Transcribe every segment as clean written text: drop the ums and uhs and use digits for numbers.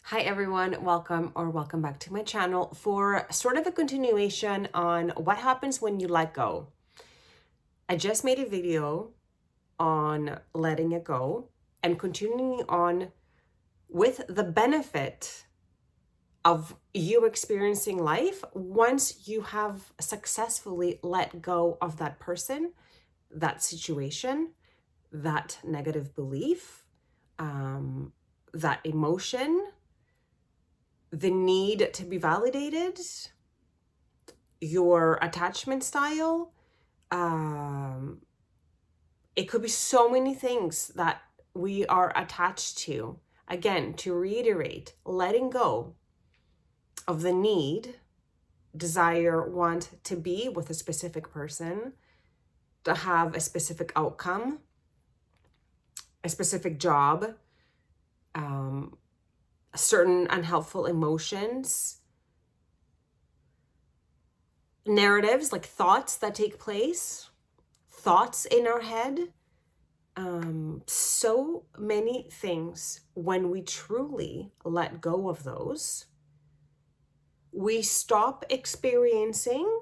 Hi everyone, welcome back to my channel for sort of a continuation on what happens when you let go. I just made a video on letting it go and continuing on with the benefit of you experiencing life once you have successfully let go of that person, that situation, that negative belief, that emotion, the need to be validated, your attachment style. It could be so many things that we are attached to. Again, to reiterate, letting go of the need, desire, want to be with a specific person, to have a specific outcome, a specific job, certain unhelpful emotions, narratives like thoughts that take place, thoughts in our head, so many things. When we truly let go of those, we stop experiencing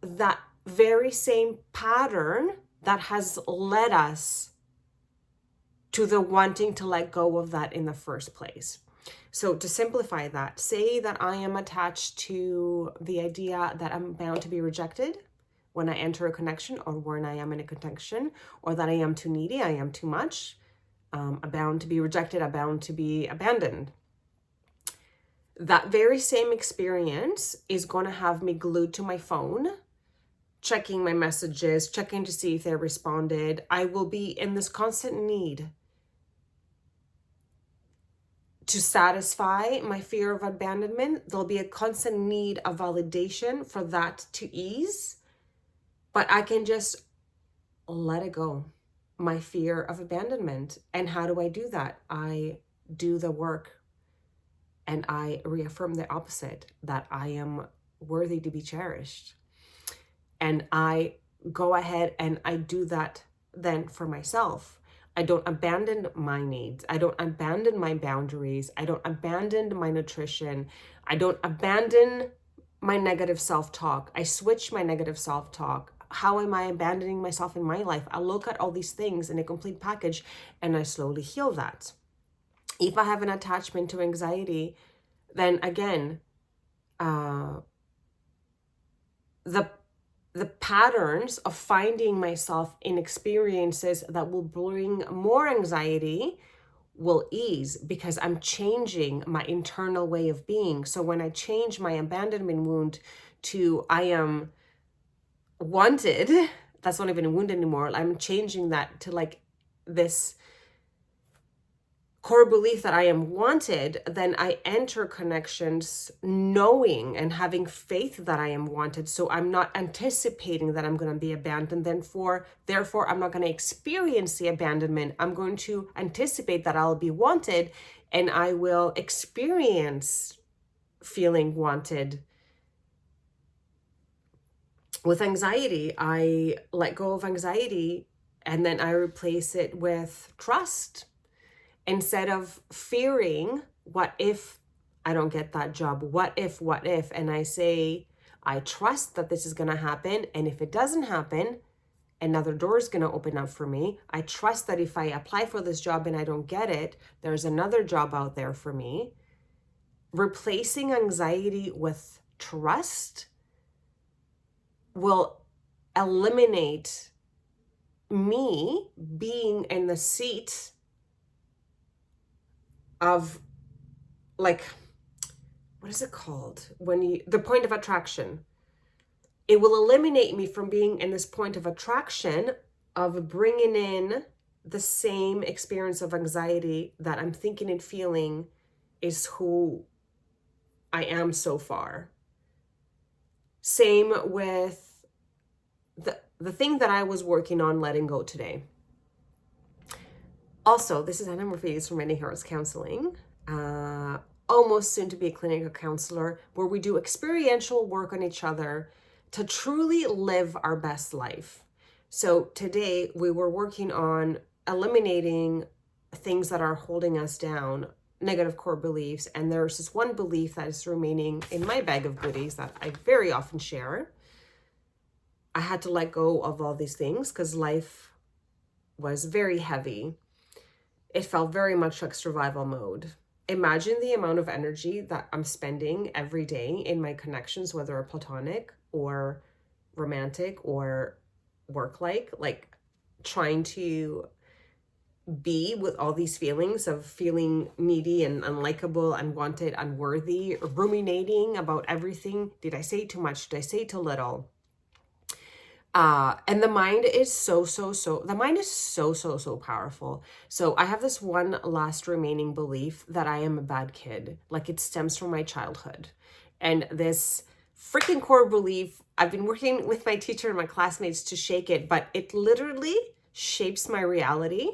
that very same pattern that has led us to the wanting to let go of that in the first place. So to simplify that, say that I am attached to the idea that I'm bound to be rejected when I enter a connection, or when I am in a connection, or that I am too needy, I am too much, I'm bound to be rejected, I'm bound to be abandoned. That very same experience is going to have me glued to my phone, checking my messages, checking to see if they responded. I will be in this constant need to satisfy my fear of abandonment. There'll be a constant need of validation for that to ease, but I can just let it go. My fear of abandonment. And how do I do that? I do the work and I reaffirm the opposite, that I am worthy to be cherished. And I go ahead and I do that then for myself. I don't abandon my needs. I don't abandon my boundaries. I don't abandon my nutrition. I don't abandon my negative self-talk. I switch my negative self-talk. How am I abandoning myself in my life? I look at all these things in a complete package and I slowly heal that. If I have an attachment to anxiety, then again, the patterns of finding myself in experiences that will bring more anxiety will ease because I'm changing my internal way of being. So when I change my abandonment wound to I am wanted, that's not even a wound anymore. I'm changing that to like this core belief that I am wanted, then I enter connections knowing and having faith that I am wanted. So I'm not anticipating that I'm going to be abandoned. Therefore, I'm not going to experience the abandonment. I'm going to anticipate that I'll be wanted and I will experience feeling wanted. With anxiety, I let go of anxiety and then I replace it with trust. Instead of fearing, what if I don't get that job? What if? And I say, I trust that this is going to happen. And if it doesn't happen, another door is going to open up for me. I trust that if I apply for this job and I don't get it, there's another job out there for me. Replacing anxiety with trust will eliminate me being in the seat of, like, what is it called? The point of attraction. It will eliminate me from being in this point of attraction of bringing in the same experience of anxiety that I'm thinking and feeling is who I am so far. Same with the thing that I was working on letting go today. Also, this is Anna Murphy's from Many Heroes Counseling. Almost soon to be a clinical counselor, where we do experiential work on each other to truly live our best life. So today we were working on eliminating things that are holding us down, negative core beliefs, and there's this one belief that is remaining in my bag of goodies that I very often share. I had to let go of all these things because life was very heavy. It felt very much like survival mode. Imagine the amount of energy that I'm spending every day in my connections, whether platonic or romantic or like trying to be with all these feelings of feeling needy and unlikable, unwanted, unworthy, ruminating about everything. Did I say too much? Did I say too little? And the mind is so powerful. So I have this one last remaining belief that I am a bad kid. Like, it stems from my childhood. And this freaking core belief, I've been working with my teacher and my classmates to shake it, but it literally shapes my reality.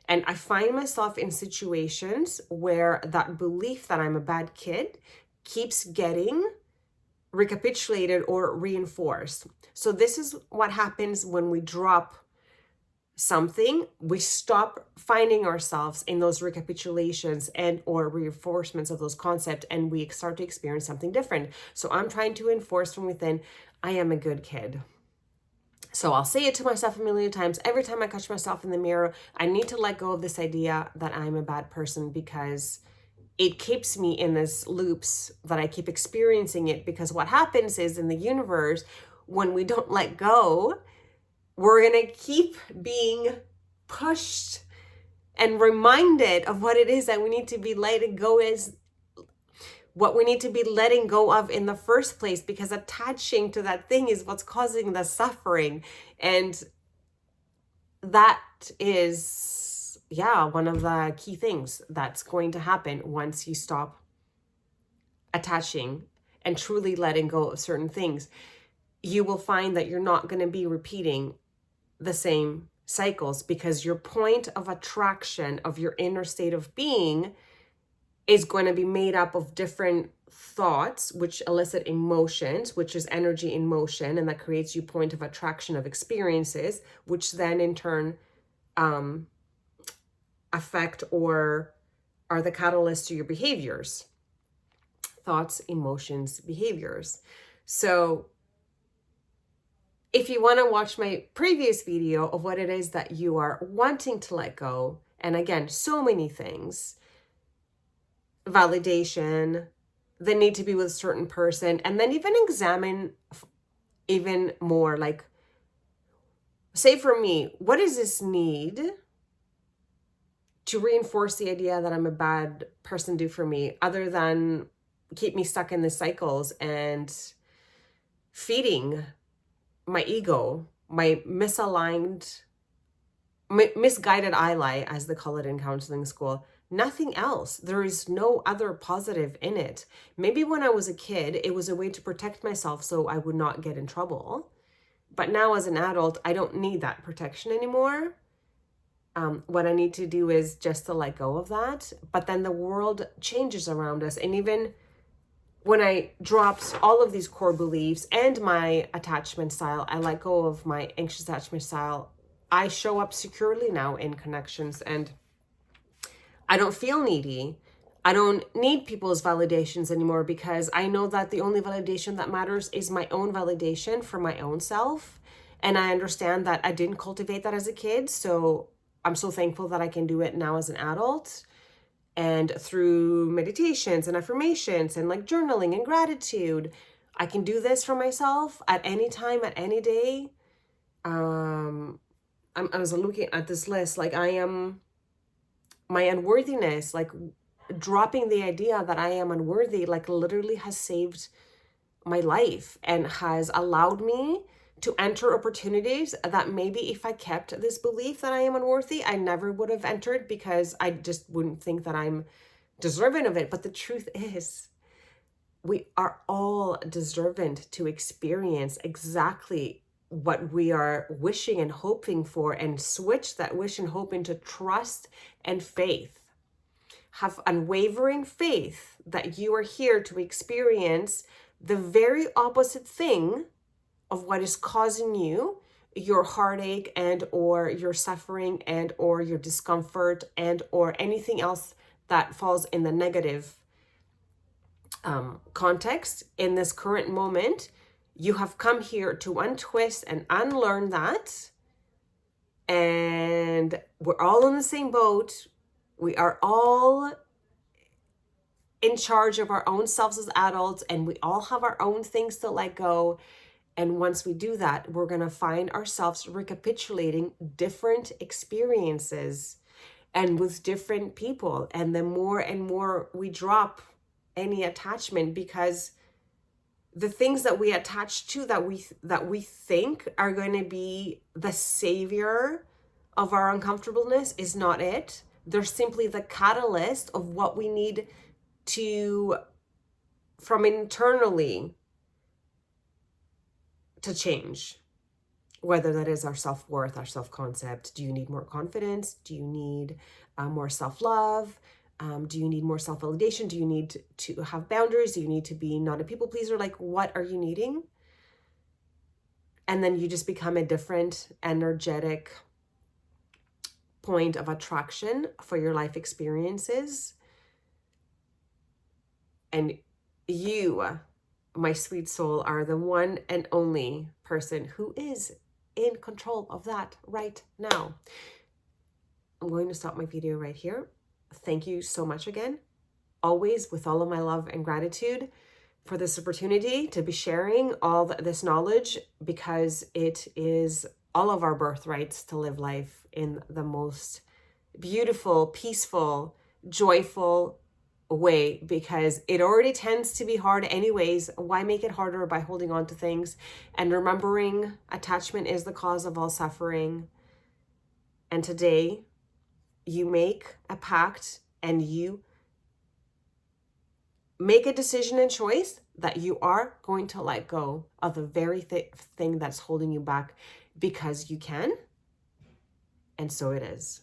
And I find myself in situations where that belief that I'm a bad kid keeps getting recapitulated or reinforced. So this is what happens when we drop something. We stop finding ourselves in those recapitulations and or reinforcements of those concepts, and we start to experience something different. So I'm trying to enforce from within, I am a good kid. So I'll say it to myself a million times. Every time I catch myself in the mirror, I need to let go of this idea that I'm a bad person, because it keeps me in this loops that I keep experiencing it. Because what happens is, in the universe, when we don't let go, we're going to keep being pushed and reminded of what it is that we need to be letting go is what we need to be letting go of in the first place, because attaching to that thing is what's causing the suffering. And that is, one of the key things that's going to happen once you stop attaching and truly letting go of certain things. You will find that you're not going to be repeating the same cycles, because your point of attraction of your inner state of being is going to be made up of different thoughts, which elicit emotions, which is energy in motion, and that creates your point of attraction of experiences, which then in turn affect or are the catalyst to your behaviors. Thoughts, emotions, behaviors. So if you want to watch my previous video of what it is that you are wanting to let go, and again, so many things, validation, the need to be with a certain person, and then even examine even more, like, say for me, what is this need to reinforce the idea that I'm a bad person do for me, other than keep me stuck in the cycles and feeding my ego, my misaligned, misguided eye, as they call it in counseling school. Nothing else. There is no other positive in it. Maybe when I was a kid, it was a way to protect myself so I would not get in trouble. But now as an adult, I don't need that protection anymore. What I need to do is just to let go of that. But then the world changes around us. And even when I dropped all of these core beliefs and my attachment style, I let go of my anxious attachment style. I show up securely now in connections, and I don't feel needy. I don't need people's validations anymore, because I know that the only validation that matters is my own validation for my own self. And I understand that I didn't cultivate that as a kid. So I'm so thankful that I can do it now as an adult. And through meditations and affirmations and like journaling and gratitude, I can do this for myself at any time, at any day. I was looking at this list, like my unworthiness, like dropping the idea that I am unworthy, like literally has saved my life and has allowed me to enter opportunities that maybe if I kept this belief that I am unworthy, I never would have entered, because I just wouldn't think that I'm deserving of it. But the truth is, we are all deserving to experience exactly what we are wishing and hoping for, and switch that wish and hope into trust and faith. Have unwavering faith that you are here to experience the very opposite thing of what is causing you your heartache and or your suffering and or your discomfort and or anything else that falls in the negative context. In this current moment, you have come here to untwist and unlearn that. And we're all in the same boat. We are all in charge of our own selves as adults, and we all have our own things to let go. And once we do that, we're going to find ourselves recapitulating different experiences and with different people. And the more and more we drop any attachment, because the things that we attach to, that we think are going to be the savior of our uncomfortableness, is not it. They're simply the catalyst of what we need to, from internally, to change. Whether that is our self-worth, our self-concept. Do you need more confidence? Do you need more self-love? Do you need more self-validation? Do you need to have boundaries? Do you need to be not a people pleaser? Like, what are you needing? And then you just become a different energetic point of attraction for your life experiences. And you, my sweet soul, are the one and only person who is in control of that right now. I'm going to stop my video right here. Thank you so much again, always with all of my love and gratitude for this opportunity to be sharing all this knowledge, because it is all of our birthrights to live life in the most beautiful, peaceful, joyful way, because it already tends to be hard anyways. Why make it harder by holding on to things? And remembering attachment is the cause of all suffering. And today you make a pact and you make a decision and choice that you are going to let go of the very thing that's holding you back, because you can. And so it is.